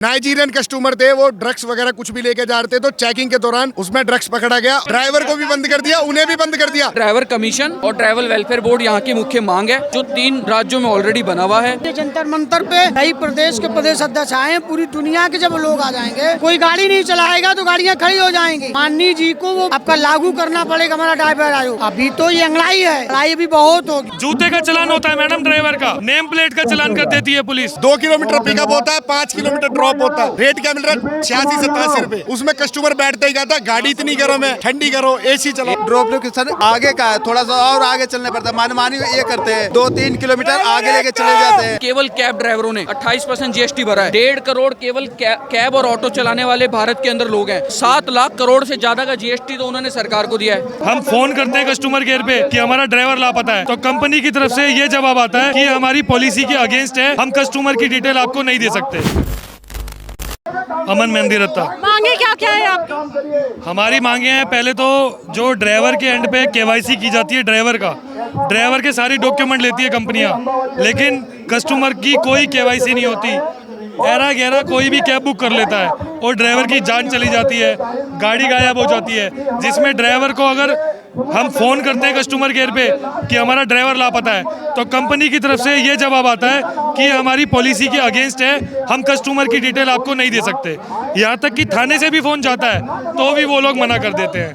Nigerian customer थे, वो drugs वगैरह कुछ भी लेके जा रहे थे, तो चेकिंग के दौरान उसमें ड्रग्स पकड़ा गया। ड्राइवर को भी बंद कर दिया, उन्हें भी बंद कर दिया। ड्राइवर कमीशन और ट्रैवल वेलफेयर बोर्ड यहाँ की मुख्य मांग है, जो 3 राज्यों में ऑलरेडी बना हुआ है। जंतर मंतर पे कई प्रदेश के प्रदेश अध्यक्ष आए, पूरी दुनिया के जब लोग आ जाएंगे, कोई गाड़ी नहीं चलाएगा तो गाड़ियाँ खड़ी हो जाएंगी। माननीय जी को वो आपका लागू करना पड़ेगा, हमारा ड्राइवर आयोग। अभी तो ये अंगड़ाई है, लड़ाई भी बहुत होगी। जूते का चलान होता है मैडम, ड्राइवर का नेम प्लेट का चलान कर देती है पुलिस। 2 किलोमीटर पिकअप होता है, 5 किलोमीटर ड्रॉप होता है। रेट क्या मिल रहा है? 86-87 रुपए। उसमें कस्टमर बैठते ही कहता गाड़ी इतनी गर्म है, ठंडी करो, एसी चलाओ। ड्रॉप लोकेशन आगे का है, थोड़ा सा और आगे चलना पड़ता है। मनमानी ये करते हैं, 2-3 किलोमीटर आगे लेके चले जाते हैं। केवल कैब ड्राइवरों ने 28% जीएसटी भरा है। 1.5 करोड़ केवल कैब और ऑटो चलाने वाले भारत के अंदर लोग हैं। 7 लाख करोड़ से ज्यादा का जीएसटी तो उन्होंने सरकार को दिया है। हम फोन करते हैं कस्टमर केयर पे कि हमारा ड्राइवर लापता है, तो कंपनी की तरफ से ये जवाब आता है कि हमारी पॉलिसी के अगेंस्ट है, हम कस्टमर की डिटेल आपको नहीं दे सकते। अमन मेहंदी रत्ता। मांगे क्या क्या है आपकी? हमारी मांगे हैं, पहले तो जो ड्राइवर के एंड पे केवाईसी की जाती है ड्राइवर का, ड्राइवर के सारी डॉक्यूमेंट लेती है कंपनियां, लेकिन कस्टमर की कोई केवाईसी नहीं होती। ऐरा गहरा कोई भी कैब बुक कर लेता है और ड्राइवर की जान चली जाती है, गाड़ी गायब हो जाती है, जिसमें ड्राइवर को अगर हम फोन करते हैं कस्टमर केयर पे कि हमारा ड्राइवर लापता है, तो कंपनी की तरफ से ये जवाब आता है कि हमारी पॉलिसी के अगेंस्ट है, हम कस्टमर की डिटेल आपको नहीं दे सकते। यहाँ तक कि थाने से भी फोन जाता है तो भी वो लोग मना कर देते हैं।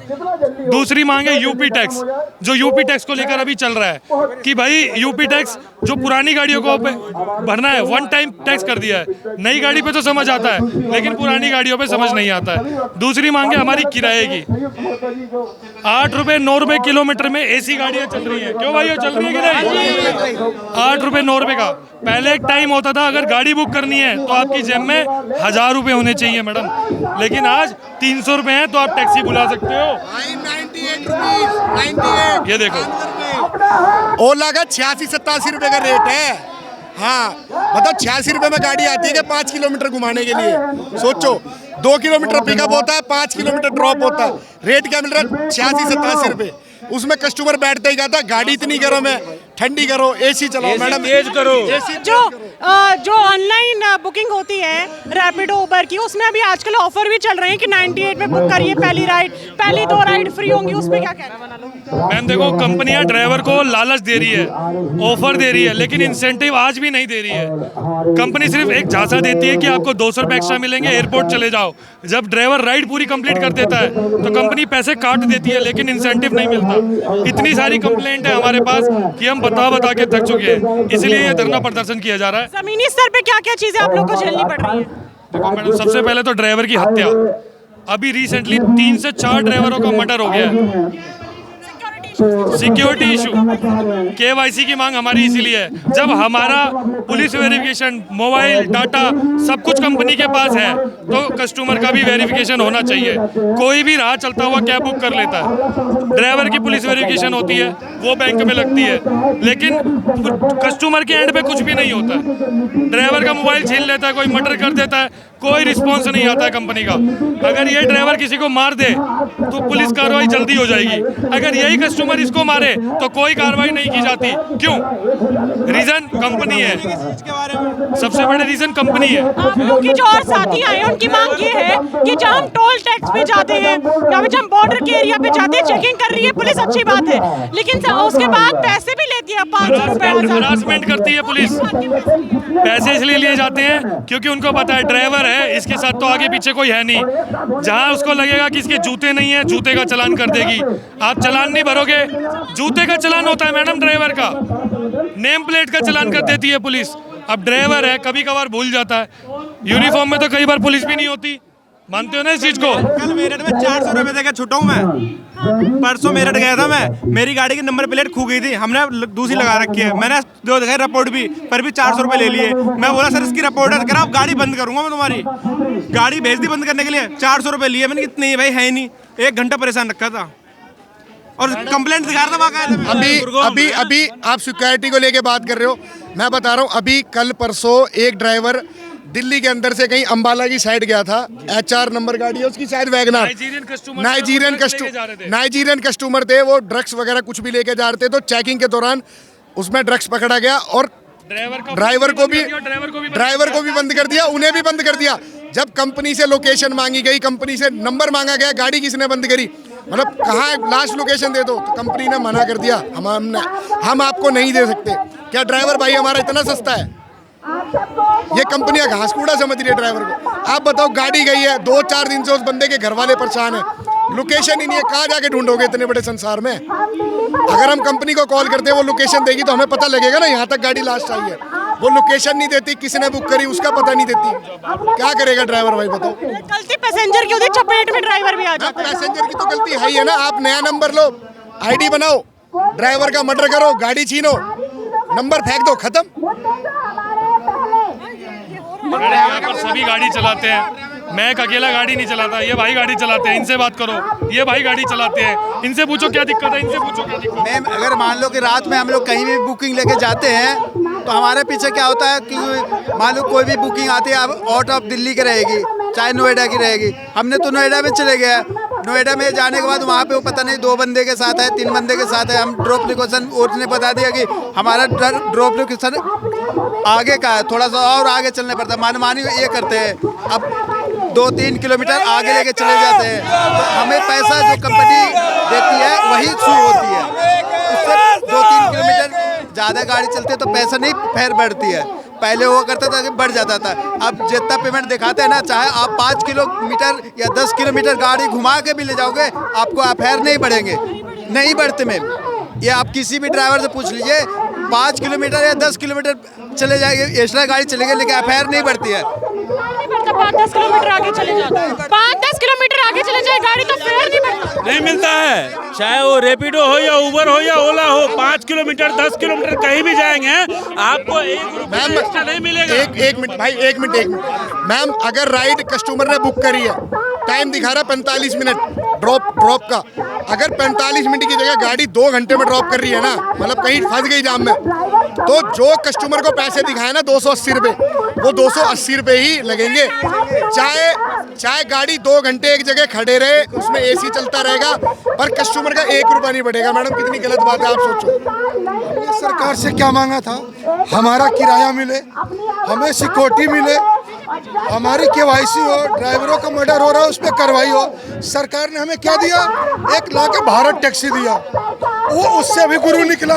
दूसरी मांग है यूपी टैक्स, जो यूपी टैक्स को लेकर अभी चल रहा है कि भाई यूपी टैक्स जो पुरानी गाड़ियों को भरना है, 1 टाइम टैक्स कर दिया है। नई गाड़ी पे तो समझ आता है, लेकिन पुरानी गाड़ियों पे समझ नहीं आता है। दूसरी मांग है हमारी किराए की। 8 रुपए 9 रुपए किलोमीटर में एसी गाड़ियां चल रही है। क्यों भाई, चल रही है कि नहीं? 8 रुपए 9 रुपए का पहले एक टाइम होता था, अगर गाड़ी बुक करनी है तो आपकी जेब में 1000 रुपए होने चाहिए मैडम, लेकिन आज 300 रुपए हैं तो आप टैक्सी बुला सकते हो। 98 ये देखो, ओला का 86-87 रुपए का रेट है। हाँ, मतलब 86 रुपए में गाड़ी आती है कि 5 किलोमीटर घुमाने के लिए। सोचो, 2 किलोमीटर पिकअप होता है, 5 किलोमीटर ड्रॉप होता है। रेट क्या मिल रहा है? 86-87 रुपए। उसमें कस्टमर बैठते ही कहता गाड़ी इतनी गर्म है, ठंडी करो, एसी चलाओ मैडम, तेज करो। जो ऑनलाइन बुकिंग होती है रैपिडो उबर की, उसमें अभी आजकल ऑफर भी चल रहे हैं कि 98 में बुक करिए, पहली 2 राइड फ्री होंगी। उस पे क्या कहना बना लो? मैम देखो, कंपनियां ड्राइवर को लालच दे रही है, ऑफर दे रही है, लेकिन इंसेंटिव आज भी नहीं दे रही है। कंपनी सिर्फ एक झांसा देती है कि आपको 200 रुपए एक्स्ट्रा मिलेंगे, एयरपोर्ट चले जाओ। जब ड्राइवर राइड पूरी कंप्लीट कर देता है तो कंपनी पैसे काट देती है, लेकिन इंसेंटिव नहीं मिलता। इतनी सारी कंप्लेंट है हमारे पास कि हम बता के थक चुके हैं, इसलिए ये धरना प्रदर्शन किया जा रहा है। जमीनी स्तर पे क्या क्या चीजें आप लोग को झेलनी पड़ रही है? देखो मैडम, सबसे पहले तो ड्राइवर की हत्या। अभी रिसेंटली 3 से 4 ड्राइवरों का मर्डर हो गया है। सिक्योरिटी इशू, केवाईसी की मांग हमारी इसीलिए है। जब हमारा पुलिस वेरिफिकेशन, मोबाइल डाटा सब कुछ कंपनी के पास है, तो कस्टमर का भी वेरिफिकेशन होना चाहिए। कोई भी राह चलता हुआ कैब बुक कर लेता है, ड्राइवर की पुलिस वेरिफिकेशन होती है, वो बैंक में लगती है, लेकिन कस्टमर के एंड पे कुछ भी नहीं होता है। ड्राइवर का मोबाइल छीन लेता है, कोई मर्डर कर देता है, कोई रिस्पॉन्स नहीं आता है कंपनी का। अगर ये ड्राइवर किसी को मार दे तो पुलिस कार्रवाई जल्दी हो जाएगी, अगर यही कस्टमर इसको मारे तो कोई कार्रवाई नहीं की जाती। क्यों? रीजन कंपनी है, सबसे बड़े रीजन कंपनी है। आप लोग की जो और साथी आए हैं, उनकी मांग ये है कि जब हम टोल टैक्स पे जाते हैं या फिर जब हम बॉर्डर के एरिया पे जाते हैं, चेकिंग कर रही है पुलिस, अच्छी बात है, लेकिन उसके बाद पैसे भी लेती है 500 रुपए। हरासमेंट करती है पुलिस। पैसे इसलिए लिए जाते हैं क्योंकि उनको पता है ड्राइवर है, इसके साथ तो आगे पीछे कोई है नहीं। जहां उसको लगेगा कि इसके जूते नहीं है, जूते का चालान कर देगी। आप चालान नहीं भरोगे, जूते का चालान होता है मैडम, ड्राइवर का नेम प्लेट का चालान कर देती है पुलिस। अब ड्राइवर है, कभी कभार भूल जाता है, यूनिफॉर्म में तो कई बार पुलिस भी नहीं होती। मानते हो ना इस चीज को? कल मेरठ में 400 रुपए देकर छुटा हूँ मैं। परसों मेरठ गया था मैं, मेरी गाड़ी की नंबर प्लेट खो गई थी, हमने दूसरी लगा रखी है। मैंने जो दिखाई रिपोर्ट भी, पर भी 400 रुपए ले लिए। मैं बोला सर इसकी रिपोर्ट है, कह गाड़ी बंद करूंगा मैं, तुम्हारी गाड़ी भेज दी बंद करने के लिए। 400 रुपए लिए मैंने, कितने भाई है ही नहीं। 1 घंटा परेशान रखा था और कंप्लेंट दिखा रहा था। अभी आप सिक्योरिटी को लेके बात कर रहे हो, मैं बता रहा हूँ, अभी कल परसों एक ड्राइवर दिल्ली के अंदर से कहीं अंबाला की साइड गया था, HR नंबर गाड़ी है उसकी, शायद वैगनर। नाइजीरियन कस्टमर थे, वो ड्रग्स वगैरह कुछ भी लेके जा रहे थे, तो चेकिंग के दौरान उसमें ड्रग्स पकड़ा गया और ड्राइवर को भी बंद कर दिया, उन्हें भी बंद कर दिया। जब कंपनी से लोकेशन मांगी गई, कंपनी से नंबर मांगा गया, गाड़ी किसने बंद करी? मतलब कहाँ है, लास्ट लोकेशन दे दो, तो कंपनी ने मना कर दिया, हम आपको नहीं दे सकते। क्या ड्राइवर भाई हमारा इतना सस्ता है? ये कंपनियां घास कूड़ा समझ रही है ड्राइवर को। आप बताओ, गाड़ी गई है, 2-4 दिन से उस बंदे के घर वाले परेशान है, लोकेशन ही नहीं है, कहाँ जाके ढूंढोगे इतने बड़े संसार में? अगर हम कंपनी को कॉल करते हैं, वो लोकेशन देगी तो हमें पता लगेगा ना यहाँ तक गाड़ी लास्ट आई है। वो लोकेशन नहीं देती, किसने बुक करी उसका पता नहीं देती, क्या करेगा ड्राइवर भाई बताओ? गलती पैसेंजर की होती है, चपेट में ड्राइवर भी आ जाता है। पैसेंजर की तो गलती है ही है ना। आप नया नंबर लो, आईडी बनाओ, ड्राइवर का मर्डर करो, गाड़ी छीनो, नंबर फेंक दो, खत्म। यहाँ पर सभी गाड़ी चलाते हैं, मैं एक अकेला गाड़ी नहीं चलाता, ये भाई गाड़ी चलाते हैं, इनसे बात करो, ये भाई गाड़ी चलाते हैं, इनसे पूछो क्या दिक्कत है, इनसे पूछो क्या दिक्कत है। मैम अगर मान लो कि रात में हम लोग कहीं भी बुकिंग लेके जाते हैं तो हमारे पीछे क्या होता है कि मान लो कोई भी बुकिंग आती है, अब आउट ऑफ दिल्ली की रहेगी, चाहे नोएडा की रहेगी, हमने तो नोएडा में चले गए। नोएडा में जाने के बाद वहाँ पे वो पता नहीं 2 बंदे के साथ है, 3 बंदे के साथ है, हम ड्रॉप लोकेशन उसने बता दिया कि हमारा ड्रॉप लोकेशन आगे का है, थोड़ा सा और आगे चलने पड़ता है, मनमानी ये करते हैं। अब 2-3 किलोमीटर आगे लेके चले जाते हैं, तो हमें पैसा जो कंपनी देती है वही शुरू होती है, उससे 2-3 किलोमीटर ज़्यादा गाड़ी चलती है तो पैसा नहीं फेर बढ़ती है। पहले हुआ करता था कि बढ़ जाता था, अब जितना पेमेंट दिखाते हैं ना, चाहे आप 5 किलोमीटर या 10 किलोमीटर गाड़ी घुमा के भी ले जाओगे, आपको फेयर नहीं बढ़ेंगे, नहीं बढ़ते मैम। ये आप किसी भी ड्राइवर से पूछ लीजिए, 5 किलोमीटर या 10 किलोमीटर चले जाएंगे, एक्स्ट्रा गाड़ी चलेगी, लेकिन फेयर नहीं बढ़ती है। 5-10 किलोमीटर आगे चले जाते हैं, 5-10 किलोमीटर आगे चले जाए गाड़ी तो फेयर नहीं बढ़ता, नहीं मिलता है। चाहे वो रैपिडो हो या उबर हो या ओला हो, 5 किलोमीटर 10 किलोमीटर कहीं भी जाएंगे आपको 1 रुपया एक्स्ट्रा नहीं मिलेगा। एक मिनट भाई, एक मिनट। मैम अगर राइड कस्टमर ने बुक करी है, टाइम दिखा रहा है 45 मिनट ड्रॉप का, अगर 45 मिनट की जगह गाड़ी 2 घंटे में ड्रॉप कर रही है ना, मतलब कहीं फंस गई जाम में, तो जो कस्टमर को पैसे दिखाए ना 280 रुपये, वो 280 रुपये ही लगेंगे। चाहे गाड़ी 2 घंटे एक जगह खड़े रहे, उसमें AC चलता रहेगा, पर कस्टमर का 1 रुपया नहीं बढ़ेगा। मैडम कितनी गलत बात है, आप सोचो। सरकार से क्या मांगा था? हमारा किराया मिले, हमें सिक्योरिटी मिले, हमारी KYC हो, ड्राइवरों का मर्डर हो रहा है उस पर कार्रवाई हो। सरकार ने हमें क्या दिया? 1 लाख भारत टैक्सी दिया, वो उससे भी गुरु निकला,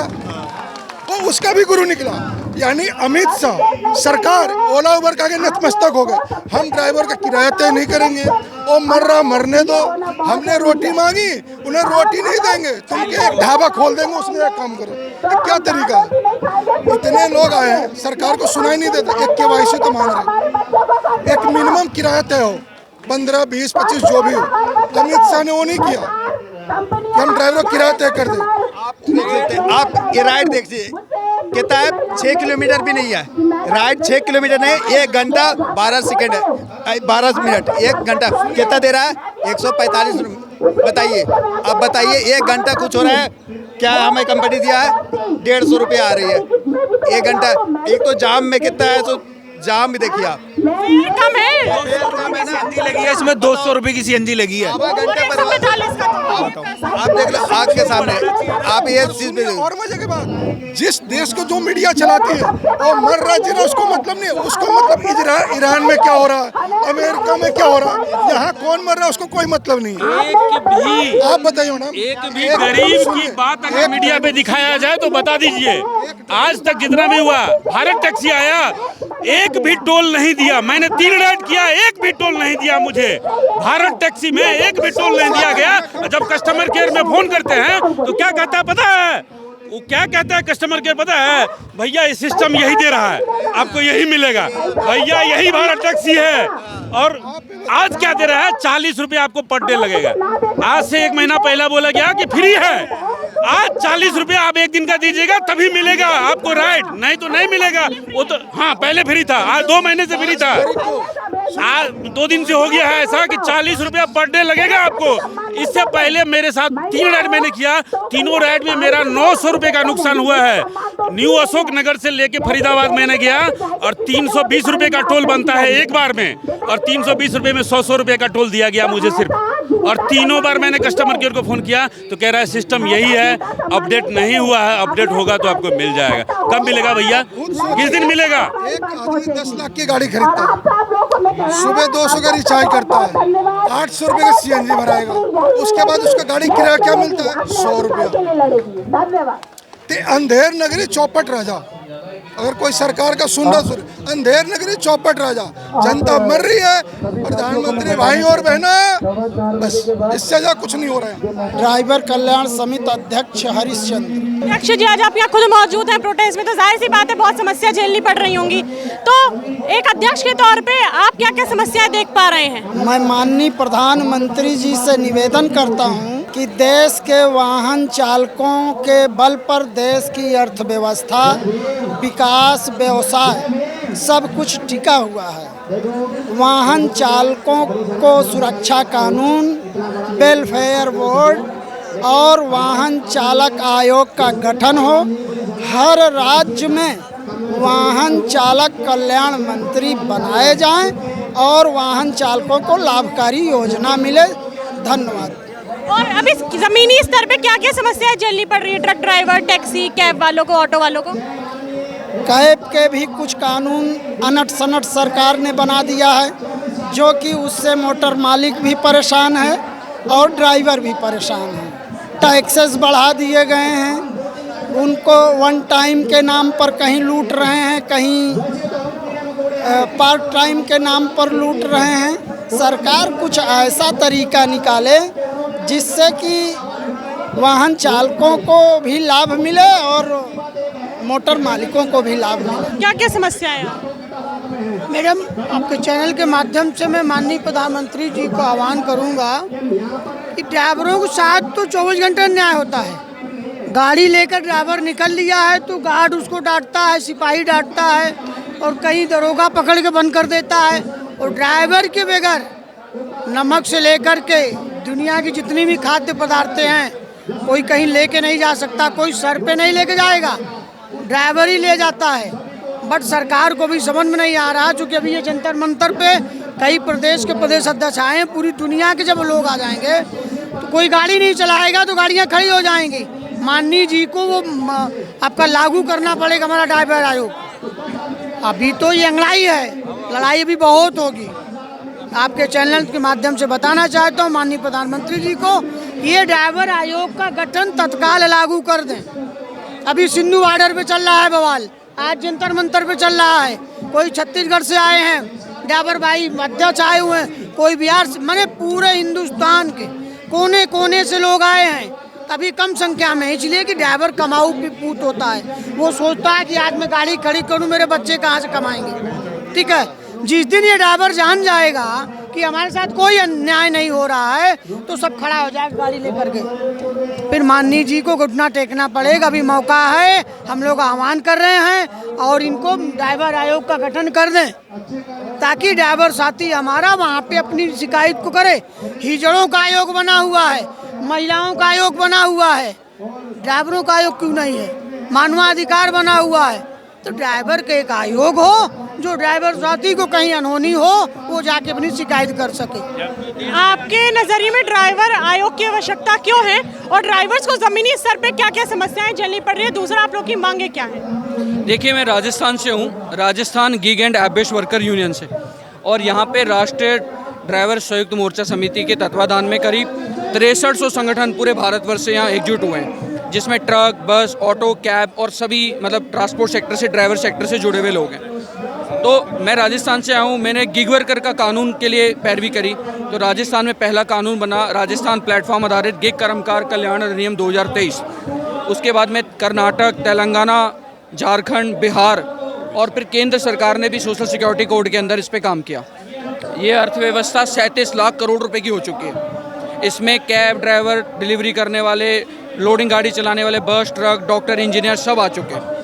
वो उसका भी गुरु निकला। यानी अमित शाह सरकार ओला उबर का नतमस्तक हो गए। हम ड्राइवर का किराया तय नहीं करेंगे, वो मर रहा मरने दो, हमने रोटी मांगी उन्हें रोटी नहीं देंगे, तुम के एक ढाबा खोल देंगे उसमें एक काम करो। ये क्या तरीका है? इतने लोग आए हैं, सरकार को सुनाई नहीं देता, एक KYC तो मांग रहे, एक मिनिमम किराया तय हो, 15, 20, 25 जो भी हो। अमित शाह ने वो नहीं किया कि हम ड्राइवर को किराया तय कर दें। आप ये राइड देखिए, कहता है 6 किलोमीटर भी नहीं है, राइड 6 किलोमीटर नहीं, 1 घंटा 12 सेकेंड है, 12 मिनट, 1 घंटा कितना दे रहा है? 145 रुपये। बताइए, अब बताइए 1 घंटा कुछ हो रहा है क्या? हमें कंपनी दिया है 150 रुपये आ रही है 1 घंटा। एक तो जाम में कितना है, तो जाम भी देखिए आप, कम है, CNG लगी है इसमें, 200 रुपए की CNG लगी है। आप देख लो आग के सामने, आप ये चीज पे और मजे की बात, जिस देश को जो मीडिया चलाती है वो मर रहा है, उसको मतलब नहीं, उसको मतलब ईरान में क्या हो रहा है, अमेरिका में क्या हो रहा है, यहाँ कौन मर रहा है उसको कोई मतलब नहीं। एक भी आप बताइए ना, एक भी गरीब की बात अगर मीडिया पे दिखाया जाए तो बता दीजिए। आज तक जितना भी हुआ, भारत टैक्सी आया, एक भी टोल नहीं दिया। मैंने 3 राइड किया, एक भी टोल नहीं दिया मुझे। भारत टैक्सी में एक भी टोल नहीं दिया गया। जब कस्टमर केयर में फोन करते हैं तो क्या कहता है पता है? वो क्या कहता है कस्टमर केयर पता है? भैया ये सिस्टम यही दे रहा है, आपको यही मिलेगा, भैया यही भारत टैक्सी है। और आज क्या दे रहा है? 40 रुपये आपको पर डे लगेगा। आज से 1 महीना पहले बोला गया कि फ्री है, आज 40 रुपये आप 1 दिन का दीजिएगा तभी मिलेगा आपको राइड, नहीं तो नहीं मिलेगा। वो तो हाँ पहले फ्री था, आज 2 महीने से फ्री था, आज 2 दिन से हो गया है ऐसा कि 40 रुपया पर डे लगेगा आपको। इससे पहले मेरे साथ 3 राइड मैंने किया, तीनों राइड में मेरा 900 रुपये का नुकसान हुआ है। न्यू अशोक नगर से लेके फरीदाबाद मैंने गया और 320 रुपये का टोल बनता है एक बार में, और 320 रुपये में 100 रुपये का टोल दिया गया मुझे सिर्फ। और तीनों बार मैंने कस्टमर केयर को फ़ोन किया तो कह रहा है सिस्टम यही है, अपडेट नहीं हुआ है, अपडेट होगा तो आपको मिल जाएगा। कब मिलेगा भैया, किस दिन मिलेगा? एक आदमी 10 लाख की गाड़ी खरीदता है, सुबह 200 का रिचार्ज करता है, 800 रुपये का CNG भराएगा, उसके बाद उसका गाड़ी किराया क्या मिलता है, 100 रुपया। ते अंधेर नगरी चौपट राजा, अगर कोई सरकार का सुन, अंधेर नगरी चौपट राजा, जनता मर रही है, प्रधानमंत्री भाई और बहना, बस इससे ज्यादा कुछ नहीं हो रहा है। ड्राइवर कल्याण समिति अध्यक्ष हरिश्चंद्र। अध्यक्ष जी, आज आप यहाँ खुद मौजूद हैं प्रोटेस्ट में, तो जाहिर सी बात है बहुत समस्या झेलनी पड़ रही होंगी, तो एक अध्यक्ष के तौर पे आप क्या क्या समस्याएं देख पा रहे हैं? मैं माननीय प्रधानमंत्री जी से निवेदन करता हूँ कि देश के वाहन चालकों के बल पर देश की अर्थव्यवस्था, विकास, व्यवसाय सब कुछ टिका हुआ है। वाहन चालकों को सुरक्षा कानून, वेलफेयर बोर्ड और वाहन चालक आयोग का गठन हो। हर राज्य में वाहन चालक कल्याण मंत्री बनाए जाएं और वाहन चालकों को लाभकारी योजना मिले। धन्यवाद। और अभी जमीनी स्तर पे क्या क्या समस्याएं झेलनी पड़ रही है ट्रक ड्राइवर, टैक्सी, कैब वालों को, ऑटो वालों को? कैब के भी कुछ कानून अनट सनट सरकार ने बना दिया है, जो कि उससे मोटर मालिक भी परेशान है और ड्राइवर भी परेशान है। टैक्सेस बढ़ा दिए गए हैं, उनको वन टाइम के नाम पर कहीं लूट रहे हैं, कहीं पार्ट टाइम के नाम पर लूट रहे हैं। सरकार कुछ ऐसा तरीका निकाले जिससे कि वाहन चालकों को भी लाभ मिले और मोटर मालिकों को भी लाभ मिले। क्या क्या समस्याएं हैं? मैडम, आपके चैनल के माध्यम से मैं माननीय प्रधानमंत्री जी को आह्वान करूंगा कि ड्राइवरों के साथ तो 24 घंटे न्याय होता है। गाड़ी लेकर ड्राइवर निकल लिया है तो गार्ड उसको डांटता है, सिपाही डांटता है और कहीं दरोगा पकड़ के बंद कर देता है। और ड्राइवर के बगैर नमक से लेकर के दुनिया की जितनी भी खाद्य पदार्थ हैं कोई कहीं लेके नहीं जा सकता, कोई सर पे नहीं लेके जाएगा, ड्राइवर ही ले जाता है। बट सरकार को भी समझ में नहीं आ रहा, चूँकि अभी ये जंतर मंतर पे कई प्रदेश के प्रदेश अध्यक्ष आए हैं। पूरी दुनिया के जब लोग आ जाएंगे तो कोई गाड़ी नहीं चलाएगा तो गाड़ियाँ खड़ी हो जाएंगी। माननीय जी को वो आपका लागू करना पड़ेगा, हमारा ड्राइवर आयोग। अभी तो ये अंगड़ाई है, लड़ाई भी बहुत होगी। आपके चैनल के माध्यम से बताना चाहता हूँ माननीय प्रधानमंत्री जी को, ये ड्राइवर आयोग का गठन तत्काल लागू कर दें। अभी सिंधु बॉर्डर पे चल रहा है बवाल, आज जंतर मंतर पे चल रहा है। कोई छत्तीसगढ़ से आए हैं ड्राइवर भाई, अध्यक्ष आए हुए हैं, कोई बिहार से, माने पूरे हिंदुस्तान के कोने कोने से लोग आए हैं। अभी कम संख्या में, इसलिए कि ड्राइवर कमाऊ पूत होता है। वो सोचता है कि आज मैं गाड़ी खड़ी करूँ, मेरे बच्चे कहाँ से कमाएंगे। ठीक है, जिस दिन ये ड्राइवर जान जाएगा कि हमारे साथ कोई अन्याय नहीं हो रहा है तो सब खड़ा हो जाएगा गाड़ी लेकर के। फिर माननीय जी को घुटना टेकना पड़ेगा। अभी मौका है, हम लोग आह्वान कर रहे हैं और इनको ड्राइवर आयोग का गठन कर दें ताकि ड्राइवर साथी हमारा वहाँ पे अपनी शिकायत को करे। हिजड़ों का आयोग बना हुआ है, महिलाओं का आयोग बना हुआ है, ड्राइवरों का आयोग क्यों नहीं है? मानवाधिकार बना हुआ है, तो ड्राइवर का एक आयोग हो जो ड्राइवर साथी को कहीं अनहोनी हो वो जाके अपनी शिकायत कर सके। आपके नजरिए में ड्राइवर आयोग की आवश्यकता क्यों है और ड्राइवर्स को जमीनी स्तर पे क्या क्या समस्याएं झेलनी पड़ रही है? दूसरा, आप लोग की मांगे क्या है? देखिए, मैं राजस्थान से हूँ, Rajasthan gig and app based worker union से, और यहाँ पे राष्ट्रीय ड्राइवर संयुक्त मोर्चा समिति के तत्वाधान में करीब 6300 संगठन पूरे भारतवर्ष से यहाँ एकजुट हुए हैं, जिसमें ट्रक, बस, ऑटो, कैब और सभी मतलब ट्रांसपोर्ट सेक्टर से, ड्राइवर सेक्टर से जुड़े हुए लोग हैं। तो मैं राजस्थान से आया हूँ, मैंने गिग वर्कर का कानून के लिए पैरवी करी। तो राजस्थान में पहला कानून बना राजस्थान प्लेटफॉर्म आधारित गिग कर्मकार कल्याण अधिनियम 2023। उसके बाद में कर्नाटक, तेलंगाना, झारखंड, बिहार और फिर केंद्र सरकार ने भी सोशल सिक्योरिटी कोड के अंदर इस पर काम किया। ये अर्थव्यवस्था 37 लाख करोड़ रुपए की हो चुकी है। इसमें कैब ड्राइवर, डिलीवरी करने वाले, लोडिंग गाड़ी चलाने वाले, बस, ट्रक, डॉक्टर, इंजीनियर सब आ चुके हैं।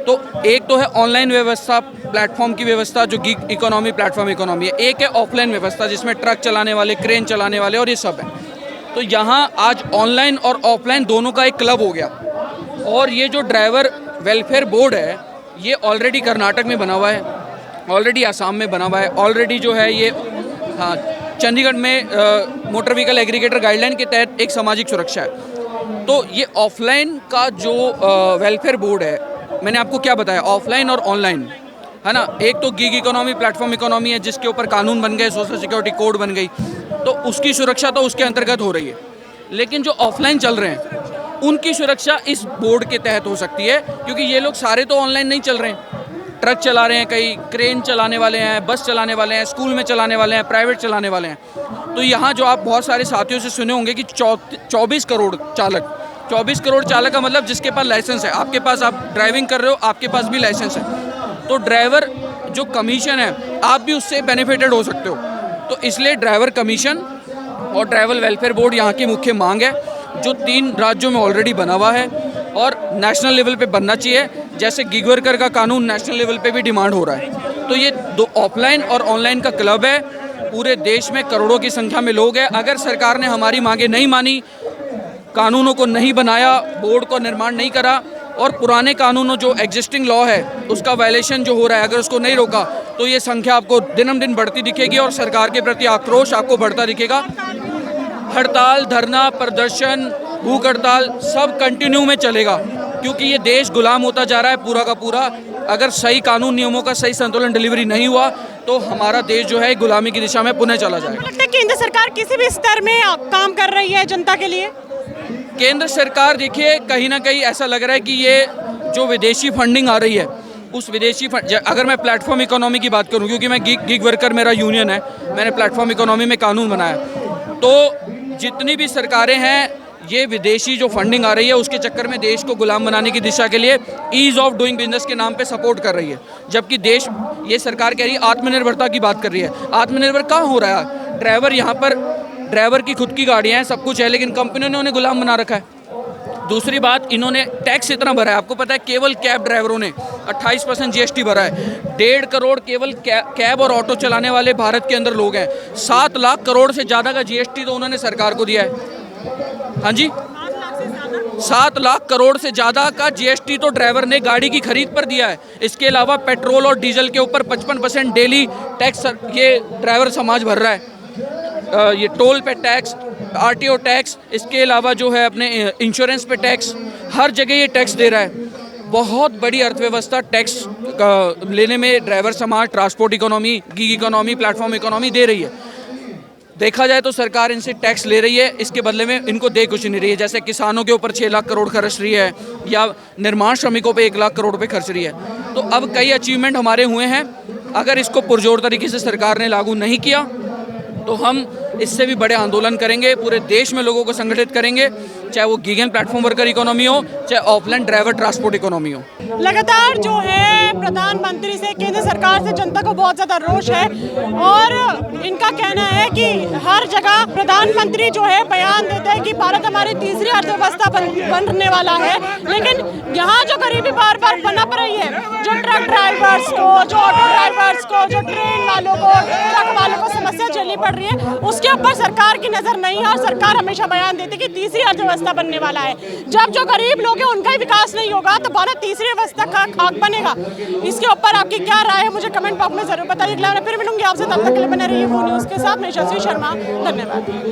तो एक तो है ऑनलाइन व्यवस्था, प्लेटफॉर्म की व्यवस्था जो गिग इकोनॉमी, प्लेटफॉर्म इकोनॉमी है। एक है ऑफलाइन व्यवस्था जिसमें ट्रक चलाने वाले, क्रेन चलाने वाले और ये सब है। तो यहाँ आज ऑनलाइन और ऑफलाइन दोनों का एक क्लब हो गया। और ये जो ड्राइवर वेलफेयर बोर्ड है ये ऑलरेडी कर्नाटक में बना हुआ है, ऑलरेडी आसाम में बना हुआ है, ऑलरेडी जो है ये हाँ चंडीगढ़ में मोटर व्हीकल एग्रीगेटर गाइडलाइन के तहत एक सामाजिक सुरक्षा है। तो ये ऑफलाइन का जो वेलफेयर बोर्ड है, मैंने आपको क्या बताया, ऑफलाइन और ऑनलाइन, है ना। एक तो गिग इकोनॉमी, प्लेटफॉर्म इकोनॉमी है, जिसके ऊपर कानून बन गए, सोशल सिक्योरिटी कोड बन गई, तो उसकी सुरक्षा तो उसके अंतर्गत हो रही है। लेकिन जो ऑफलाइन चल रहे हैं उनकी सुरक्षा इस बोर्ड के तहत हो सकती है, क्योंकि ये लोग सारे तो ऑनलाइन नहीं चल रहे हैं। ट्रक चला रहे हैं, कई क्रेन चलाने वाले हैं, बस चलाने वाले हैं, स्कूल में चलाने वाले हैं, प्राइवेट चलाने वाले हैं। तो यहाँ जो आप बहुत सारे साथियों से सुने होंगे कि 24 करोड़ चालक, 24 करोड़ चालक का मतलब जिसके पास लाइसेंस है, आपके पास, आप ड्राइविंग कर रहे हो, आपके पास भी लाइसेंस है, तो ड्राइवर जो कमीशन है आप भी उससे बेनिफिटेड हो सकते हो। तो इसलिए ड्राइवर कमीशन और ड्राइवर वेलफेयर बोर्ड यहाँ की मुख्य मांग है, जो 3 राज्यों में ऑलरेडी बना हुआ है और नेशनल लेवल पे बनना चाहिए। जैसे गिग वर्कर का कानून नेशनल लेवल पे भी डिमांड हो रहा है। तो ये 2 ऑफलाइन और ऑनलाइन का क्लब है, पूरे देश में करोड़ों की संख्या में लोग हैं। अगर सरकार ने हमारी मांगे नहीं मानी, कानूनों को नहीं बनाया, बोर्ड को निर्माण नहीं करा और पुराने कानूनों जो एग्जिस्टिंग लॉ है उसका वायलेशन जो हो रहा है, अगर उसको नहीं रोका, तो ये संख्या आपको दिनम दिन बढ़ती दिखेगी और सरकार के प्रति आक्रोश आपको बढ़ता दिखेगा। हड़ताल, धरना, प्रदर्शन, भूख हड़ताल सब कंटिन्यू में चलेगा, क्योंकि ये देश गुलाम होता जा रहा है पूरा का पूरा। अगर सही कानून नियमों का सही संतुलन डिलीवरी नहीं हुआ तो हमारा देश जो है गुलामी की दिशा में पुनः चला जाएगा। लगता है केंद्र सरकार किसी भी स्तर में काम कर रही है जनता के लिए? केंद्र सरकार, देखिए, कहीं ना कहीं ऐसा लग रहा है कि ये जो विदेशी फंडिंग आ रही है, उस विदेशी अगर मैं प्लेटफॉर्म इकोनॉमी की बात करूं, क्योंकि मैं गिग वर्कर, मेरा यूनियन है, मैंने प्लेटफॉर्म इकोनॉमी में कानून बनाया, तो जितनी भी सरकारें हैं ये विदेशी जो फंडिंग आ रही है उसके चक्कर में देश को गुलाम बनाने की दिशा के लिए ईज़ ऑफ डूइंग बिजनेस के नाम पे सपोर्ट कर रही है। जबकि देश, ये सरकार कह रही है आत्मनिर्भरता की बात कर रही है। आत्मनिर्भर कहाँ हो रहा है? ड्राइवर, यहाँ पर ड्राइवर की खुद की गाड़ियाँ हैं, सब कुछ है, लेकिन कंपनियों ने उन्हें गुलाम बना रखा है। दूसरी बात, इन्होंने टैक्स इतना भरा है, आपको पता है, केवल कैब ड्राइवरों ने 28% GST भरा है। 1.5 करोड़ केवल कैब और ऑटो चलाने वाले भारत के अंदर लोग हैं। 7 लाख करोड़ से ज़्यादा का GST तो उन्होंने सरकार को दिया है। हाँ जी, 7 लाख करोड़ से ज़्यादा का GST तो ड्राइवर ने गाड़ी की खरीद पर दिया है। इसके अलावा पेट्रोल और डीजल के ऊपर 55% डेली टैक्स ये ड्राइवर समाज भर रहा है। ये टोल पे टैक्स, RTO टैक्स, इसके अलावा जो है अपने इंश्योरेंस पे टैक्स, हर जगह ये टैक्स दे रहा है। बहुत बड़ी अर्थव्यवस्था टैक्स लेने में ड्राइवर समाज, transport economy, gig economy, platform economy they रही है। देखा जाए तो सरकार इनसे टैक्स ले रही है, इसके बदले में इनको दे कुछ नहीं रही है। जैसे किसानों के ऊपर 6 लाख करोड़ खर्च रही है, या निर्माण श्रमिकों पे 1 लाख करोड़ रुपए खर्च रही है। तो अब कई अचीवमेंट हमारे हुए हैं, अगर इसको पुरजोर तरीके से सरकार ने लागू नहीं किया तो हम इससे भी बड़े आंदोलन करेंगे, पूरे देश में लोगों को संगठित करेंगे, चाहे वो gig and platform worker economy हो, चाहे ऑफलाइन ड्राइवर ट्रांसपोर्ट इकोनॉमी हो। लगातार जो है प्रधानमंत्री से, केंद्र सरकार से जनता को बहुत ज़्यादा रोष है और इनका कहना है कि हर जगह प्रधानमंत्री जो है बयान देते हैं कि भारत हमारी तीसरी अर्थव्यवस्था बनने वाला है, लेकिन यहाँ जो गरीबी बार बार पनप रही है, जो ट्रक ड्राइवर्स को, जो ऑटो ड्राइवर्स को, जो ट्रेन वालों को, ट्रक वालों को समस्या झेलनी पड़ रही है, उसके ऊपर सरकार की नज़र नहीं है। और सरकार हमेशा बयान देती है कि तीसरी अर्थव्यवस्था बनने वाला है। जब जो गरीब लोग हैं उनका ही विकास नहीं होगा तो भारत तीसरी अवस्था का खाक बनेगा। इसके ऊपर आपकी क्या राय है, मुझे कमेंट बॉक्स में जरूर बताइए। फिर मिलूंगी आपसे, तब तक के लिए बने रहिए वो न्यूज़ के साथ। मैं यशस्वी शर्मा, धन्यवाद।